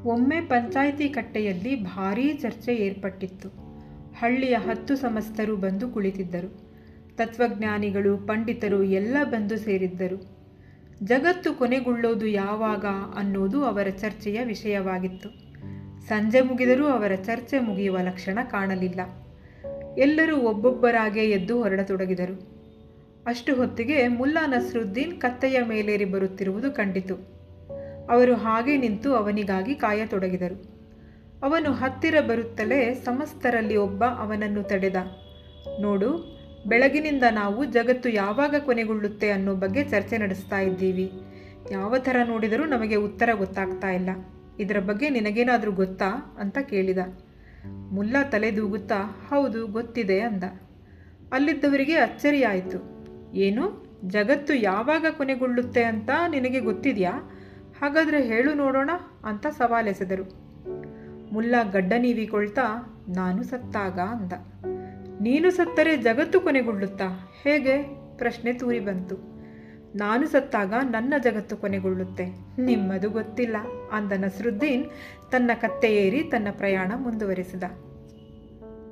ಒಮ್ಮೆ ಪಂಚಾಯಿತಿ ಕಟ್ಟೆಯಲ್ಲಿ ಭಾರೀ ಚರ್ಚೆ ಏರ್ಪಟ್ಟಿತ್ತು. ಹಳ್ಳಿಯ 10 ಸಮಸ್ತರು ಬಂದು ಕುಳಿತಿದ್ದರು. ತತ್ವಜ್ಞಾನಿಗಳು, ಪಂಡಿತರು ಎಲ್ಲ ಬಂದು ಸೇರಿದ್ದರು. ಜಗತ್ತು ಕೊನೆಗೊಳ್ಳೋದು ಯಾವಾಗ ಅನ್ನೋದು ಅವರ ಚರ್ಚೆಯ ವಿಷಯವಾಗಿತ್ತು. ಸಂಜೆ ಮುಗಿದರೂ ಅವರ ಚರ್ಚೆ ಮುಗಿಯುವ ಲಕ್ಷಣ ಕಾಣಲಿಲ್ಲ. ಎಲ್ಲರೂ ಒಬ್ಬೊಬ್ಬರಾಗೆ ಎದ್ದು ಹೊರಡತೊಡಗಿದರು. ಅಷ್ಟು ಹೊತ್ತಿಗೆ ಮುಲ್ಲಾ ನಸ್ರುದ್ದೀನ್ ಕತ್ತೆಯ ಮೇಲೇರಿ ಬರುತ್ತಿರುವುದು ಕಂಡಿತು. ಅವರು ಹಾಗೆ ನಿಂತು ಅವನಿಗಾಗಿ ಕಾಯತೊಡಗಿದರು. ಅವನು ಹತ್ತಿರ ಬರುತ್ತಲೇ ಸಮಸ್ತರಲ್ಲಿ ಒಬ್ಬ ಅವನನ್ನು ತಡೆದ. ನೋಡು, ಬೆಳಗಿನಿಂದ ನಾವು ಜಗತ್ತು ಯಾವಾಗ ಕೊನೆಗೊಳ್ಳುತ್ತೆ ಅನ್ನೋ ಬಗ್ಗೆ ಚರ್ಚೆ ನಡೆಸ್ತಾ ಇದ್ದೀವಿ. ಯಾವ ಥರ ನೋಡಿದರೂ ನಮಗೆ ಉತ್ತರ ಗೊತ್ತಾಗ್ತಾ ಇಲ್ಲ. ಇದರ ಬಗ್ಗೆ ನಿನಗೇನಾದರೂ ಗೊತ್ತಾ ಅಂತ ಕೇಳಿದ. ಮುಲ್ಲಾ ತಲೆದೂಗುತ್ತಾ ಹೌದು ಗೊತ್ತಿದೆ ಅಂದ. ಅಲ್ಲಿದ್ದವರಿಗೆ ಅಚ್ಚರಿಯಾಯಿತು. ಏನು, ಜಗತ್ತು ಯಾವಾಗ ಕೊನೆಗೊಳ್ಳುತ್ತೆ ಅಂತ ನಿನಗೆ ಗೊತ್ತಿದೆಯಾ? ಹಾಗಾದರೆ ಹೇಳು ನೋಡೋಣ ಅಂತ ಸವಾಲೆಸೆದರು. ಮುಲ್ಲಾ ಗಡ್ಡ ನೀವಿಕೊಳ್ತಾ ನಾನು ಸತ್ತಾಗ ಅಂದ. ನೀನು ಸತ್ತರೆ ಜಗತ್ತು ಕೊನೆಗೊಳ್ಳುತ್ತಾ? ಹೇಗೆ? ಪ್ರಶ್ನೆ ತೂರಿ ಬಂತು. ನಾನು ಸತ್ತಾಗ ನನ್ನ ಜಗತ್ತು ಕೊನೆಗೊಳ್ಳುತ್ತೆ, ನಿಮ್ಮದು ಗೊತ್ತಿಲ್ಲ ಅಂದ ನಸ್ರುದ್ದೀನ್ ತನ್ನ ಕತ್ತೆ ಏರಿ ತನ್ನ ಪ್ರಯಾಣ ಮುಂದುವರೆಸಿದ.